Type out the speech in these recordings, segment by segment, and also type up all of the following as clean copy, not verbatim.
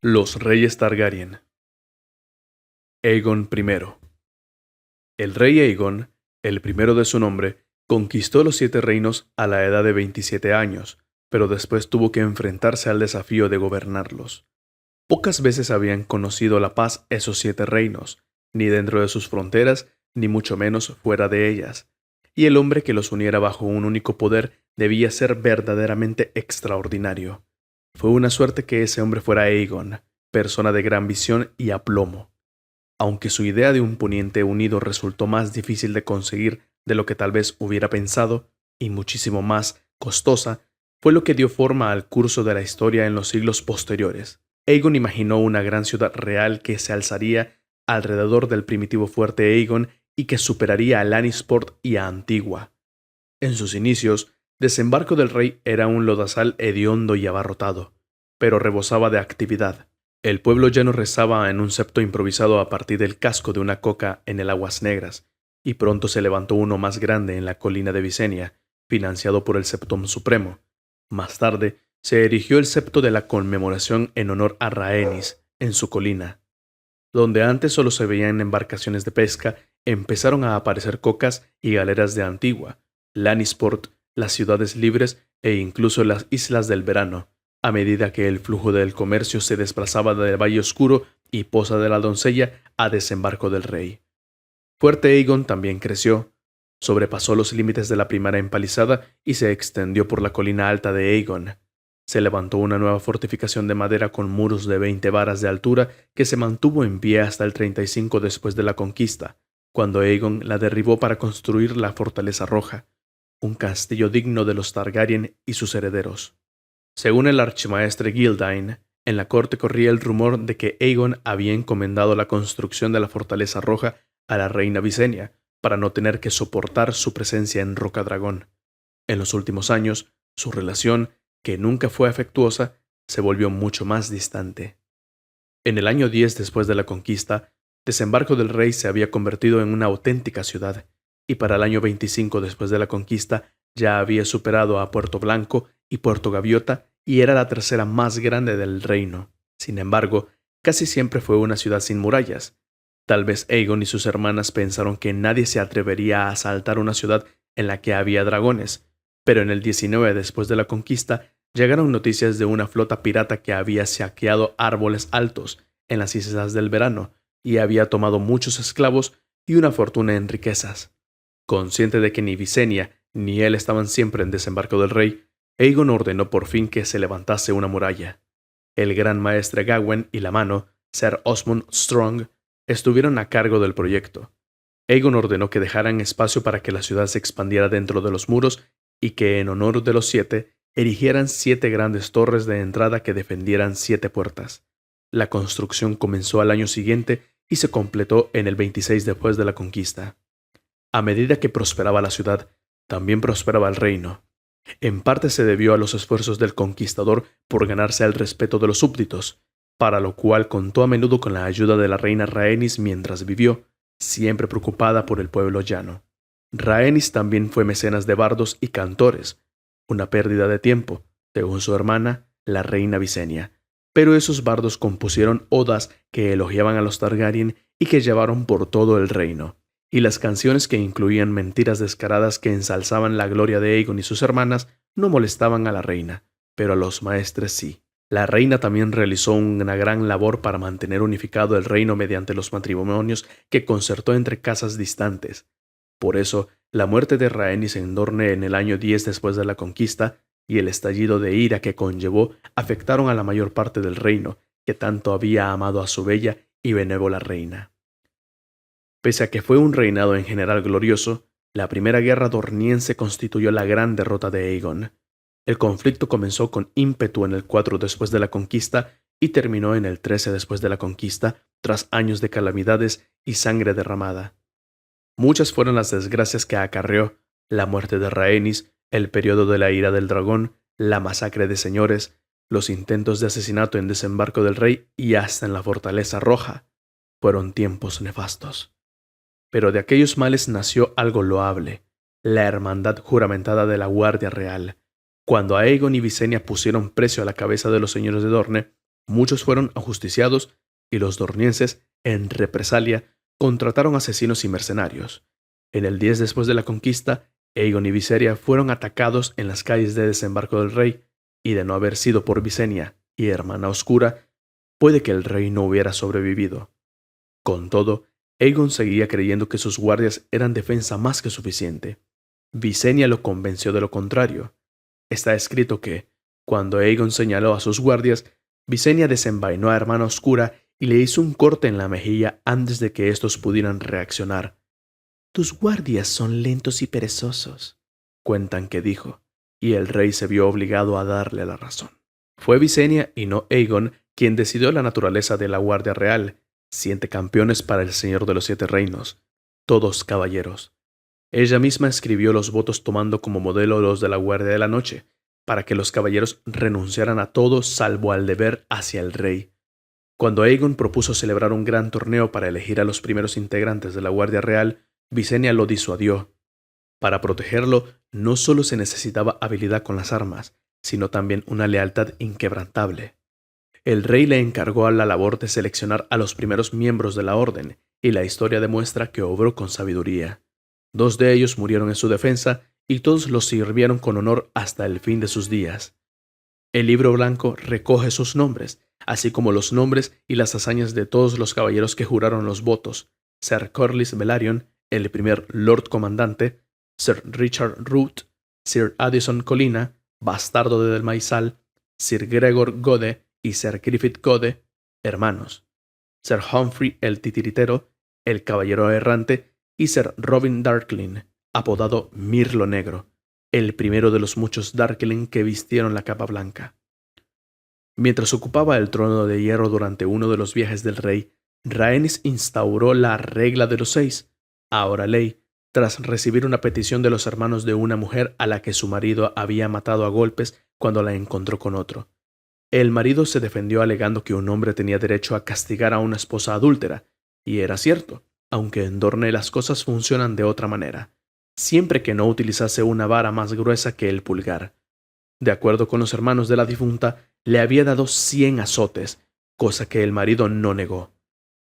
Los reyes Targaryen. Aegon I. El rey Aegon, el primero de su nombre, conquistó los 7 reinos a la edad de 27 años, pero después tuvo que enfrentarse al desafío de gobernarlos. Pocas veces habían conocido la paz esos 7 reinos, ni dentro de sus fronteras, ni mucho menos fuera de ellas, y el hombre que los uniera bajo un único poder debía ser verdaderamente extraordinario. Fue una suerte que ese hombre fuera Aegon, persona de gran visión y aplomo. Aunque su idea de un poniente unido resultó más difícil de conseguir de lo que tal vez hubiera pensado, y muchísimo más costosa, fue lo que dio forma al curso de la historia en los siglos posteriores. Aegon imaginó una gran ciudad real que se alzaría alrededor del primitivo fuerte Aegon y que superaría a Lannisport y a Antigua. En sus inicios, Desembarco del Rey era un lodazal hediondo y abarrotado, pero rebosaba de actividad. El pueblo llano rezaba en un septo improvisado a partir del casco de una coca en el Aguas Negras, y pronto se levantó uno más grande en la colina de Visenya, financiado por el Septum Supremo. Más tarde, se erigió el septo de la conmemoración en honor a Rhaenys, en su colina. Donde antes solo se veían embarcaciones de pesca, empezaron a aparecer cocas y galeras de Antigua, Lannisport, las ciudades libres e incluso las islas del verano, a medida que el flujo del comercio se desplazaba del Valle Oscuro y Poza de la Doncella a Desembarco del Rey. Fuerte Aegon también creció, sobrepasó los límites de la primera empalizada y se extendió por la colina alta de Aegon. Se levantó una nueva fortificación de madera con muros de 20 varas de altura que se mantuvo en pie hasta el 35 después de la conquista, cuando Aegon la derribó para construir la Fortaleza Roja, un castillo digno de los Targaryen y sus herederos. Según el archimaestre Gildain, en la corte corría el rumor de que Aegon había encomendado la construcción de la Fortaleza Roja a la reina Visenya para no tener que soportar su presencia en Rocadragón. En los últimos años, su relación, que nunca fue afectuosa, se volvió mucho más distante. En el año 10 después de la conquista, Desembarco del Rey se había convertido en una auténtica ciudad, y para el año 25 después de la conquista ya había superado a Puerto Blanco y Puerto Gaviota y era la tercera más grande del reino. Sin embargo, casi siempre fue una ciudad sin murallas. Tal vez Aegon y sus hermanas pensaron que nadie se atrevería a asaltar una ciudad en la que había dragones, pero en el 19 después de la conquista llegaron noticias de una flota pirata que había saqueado árboles altos en las islas del verano y había tomado muchos esclavos y una fortuna en riquezas. Consciente de que ni Visenya ni él estaban siempre en Desembarco del Rey, Aegon ordenó por fin que se levantase una muralla. El gran maestre Gawain y la mano, Ser Osmond Strong, estuvieron a cargo del proyecto. Aegon ordenó que dejaran espacio para que la ciudad se expandiera dentro de los muros y que en honor de los 7 erigieran 7 grandes torres de entrada que defendieran 7 puertas. La construcción comenzó al año siguiente y se completó en el 26 después de la conquista. A medida que prosperaba la ciudad, también prosperaba el reino. En parte se debió a los esfuerzos del conquistador por ganarse el respeto de los súbditos, para lo cual contó a menudo con la ayuda de la reina Rhaenys mientras vivió, siempre preocupada por el pueblo llano. Rhaenys también fue mecenas de bardos y cantores, una pérdida de tiempo, según su hermana, la reina Visenya, pero esos bardos compusieron odas que elogiaban a los Targaryen y que llevaron por todo el reino, y las canciones que incluían mentiras descaradas que ensalzaban la gloria de Aegon y sus hermanas no molestaban a la reina, pero a los maestres sí. La reina también realizó una gran labor para mantener unificado el reino mediante los matrimonios que concertó entre casas distantes. Por eso, la muerte de Rhaenys en Dorne en el año 10 después de la conquista y el estallido de ira que conllevó afectaron a la mayor parte del reino, que tanto había amado a su bella y benévola reina. Pese a que fue un reinado en general glorioso, la primera guerra dorniense constituyó la gran derrota de Aegon. El conflicto comenzó con ímpetu en el 4 después de la conquista y terminó en el 13 después de la conquista, tras años de calamidades y sangre derramada. Muchas fueron las desgracias que acarreó: la muerte de Rhaenys, el periodo de la ira del dragón, la masacre de señores, los intentos de asesinato en Desembarco del Rey y hasta en la Fortaleza Roja. Fueron tiempos nefastos. Pero de aquellos males nació algo loable: la hermandad juramentada de la Guardia Real. Cuando Aegon y Visenya pusieron precio a la cabeza de los señores de Dorne, Muchos fueron ajusticiados y los dornienses, en represalia, contrataron asesinos y mercenarios. En el 10 después de la conquista, Aegon y Viseria fueron atacados en las calles de desembarco del rey, y de no haber sido por Visenya y Hermana Oscura, puede que el rey no hubiera sobrevivido. Con todo, Aegon seguía creyendo que sus guardias eran defensa más que suficiente. Visenya lo convenció de lo contrario. Está escrito que, cuando Aegon señaló a sus guardias, Visenya desenvainó a Hermana Oscura y le hizo un corte en la mejilla antes de que estos pudieran reaccionar. «Tus guardias son lentos y perezosos», cuentan que dijo, y el rey se vio obligado a darle la razón. Fue Visenya y no Aegon quien decidió la naturaleza de la Guardia Real, 7 campeones para el Señor de los 7 Reinos, todos caballeros. Ella misma escribió los votos tomando como modelo los de la Guardia de la Noche, para que los caballeros renunciaran a todo salvo al deber hacia el rey. Cuando Aegon propuso celebrar un gran torneo para elegir a los primeros integrantes de la Guardia Real, Visenya lo disuadió. Para protegerlo, no solo se necesitaba habilidad con las armas, sino también una lealtad inquebrantable. El rey le encargó a la labor de seleccionar a los primeros miembros de la orden, y la historia demuestra que obró con sabiduría. 2 de ellos murieron en su defensa, y todos los sirvieron con honor hasta el fin de sus días. El libro blanco recoge sus nombres, así como los nombres y las hazañas de todos los caballeros que juraron los votos: Sir Corlys Velaryon, el primer Lord Comandante; Sir Richard Root; Sir Addison Colina, bastardo de Del Maizal; Sir Gregor Gode y Sir Griffith Gode, hermanos; Sir Humphrey el Titiritero, el caballero errante; y Sir Robin Darkling, apodado Mirlo Negro, el primero de los muchos Darkling que vistieron la capa blanca. Mientras ocupaba el trono de hierro durante uno de los viajes del rey, Rhaenys instauró la regla de los 6, ahora ley, tras recibir una petición de los hermanos de una mujer a la que su marido había matado a golpes cuando la encontró con otro. El marido se defendió alegando que un hombre tenía derecho a castigar a una esposa adúltera, y era cierto, aunque en Dorne las cosas funcionan de otra manera, siempre que no utilizase una vara más gruesa que el pulgar. De acuerdo con los hermanos de la difunta, le había dado 100 azotes, cosa que el marido no negó.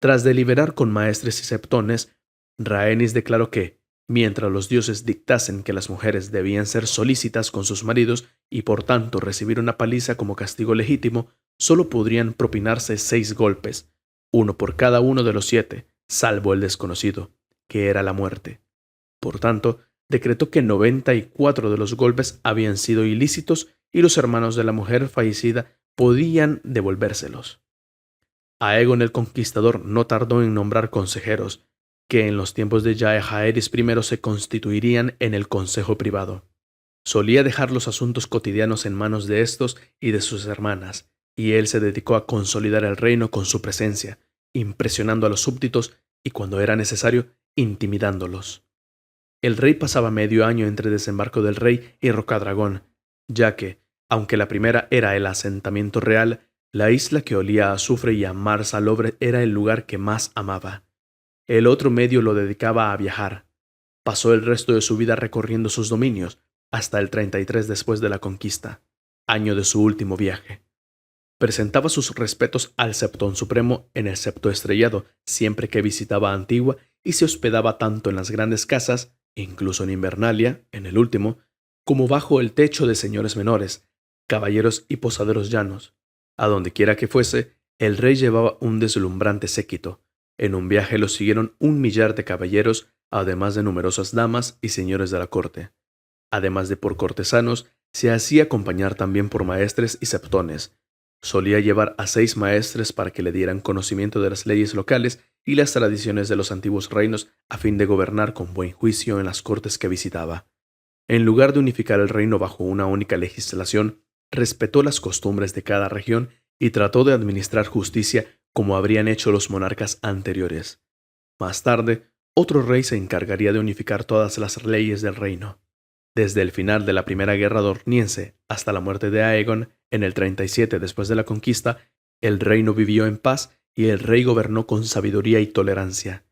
Tras deliberar con maestres y septones, Rhaenys declaró que, mientras los dioses dictasen que las mujeres debían ser solícitas con sus maridos y por tanto recibir una paliza como castigo legítimo, solo podrían propinarse 6 golpes, uno por cada uno de los 7, salvo el desconocido, que era la muerte. Por tanto, decretó que 94 de los golpes habían sido ilícitos y los hermanos de la mujer fallecida podían devolvérselos. Aegon el Conquistador no tardó en nombrar consejeros, que en los tiempos de Jaehaerys I se constituirían en el Consejo Privado. Solía dejar los asuntos cotidianos en manos de estos y de sus hermanas, y él se dedicó a consolidar el reino con su presencia, impresionando a los súbditos y, cuando era necesario, intimidándolos. El rey pasaba medio año entre Desembarco del Rey y Rocadragón, ya que, aunque la primera era el asentamiento real, la isla que olía a azufre y a mar salobre era el lugar que más amaba. El otro medio lo dedicaba a viajar. Pasó el resto de su vida recorriendo sus dominios, hasta el 33 después de la conquista, año de su último viaje. Presentaba sus respetos al Septón Supremo en el Septo Estrellado siempre que visitaba Antigua y se hospedaba tanto en las grandes casas, incluso en Invernalia, en el último, como bajo el techo de señores menores, caballeros y posaderos llanos. A donde quiera que fuese, el rey llevaba un deslumbrante séquito. En un viaje lo siguieron 1 millar de caballeros, además de numerosas damas y señores de la corte. Además de por cortesanos, se hacía acompañar también por maestres y septones. Solía llevar a 6 maestres para que le dieran conocimiento de las leyes locales y las tradiciones de los antiguos reinos a fin de gobernar con buen juicio en las cortes que visitaba. En lugar de unificar el reino bajo una única legislación, respetó las costumbres de cada región y trató de administrar justicia como habrían hecho los monarcas anteriores. Más tarde, otro rey se encargaría de unificar todas las leyes del reino. Desde el final de la Primera Guerra Dorniense hasta la muerte de Aegon, en el 37 después de la conquista, el reino vivió en paz y el rey gobernó con sabiduría y tolerancia.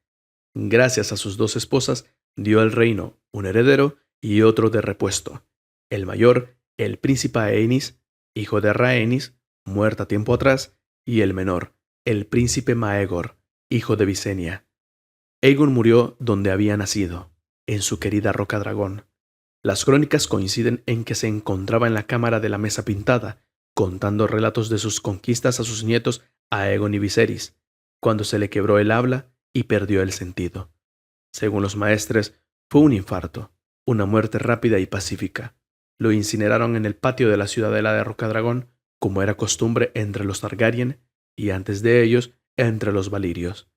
Gracias a sus 2 esposas, dio al reino un heredero y otro de repuesto. El mayor, el príncipe Aenys, hijo de Rhaenys, muerta tiempo atrás, y el menor, el príncipe Maegor, hijo de Visenya. Aegon murió donde había nacido, en su querida Roca Dragón. Las crónicas coinciden en que se encontraba en la cámara de la Mesa Pintada, contando relatos de sus conquistas a sus nietos Aegon y Viserys, cuando se le quebró el habla y perdió el sentido. Según los maestres, fue un infarto, una muerte rápida y pacífica. Lo incineraron en el patio de la ciudadela de Rocadragón, como era costumbre entre los Targaryen, y antes de ellos, entre los Valirios.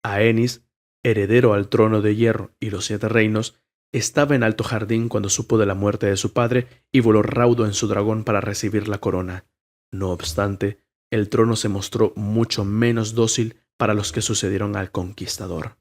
Aenys, heredero al trono de hierro y los 7 reinos, estaba en Alto Jardín cuando supo de la muerte de su padre y voló raudo en su dragón para recibir la corona. No obstante, el trono se mostró mucho menos dócil para los que sucedieron al conquistador.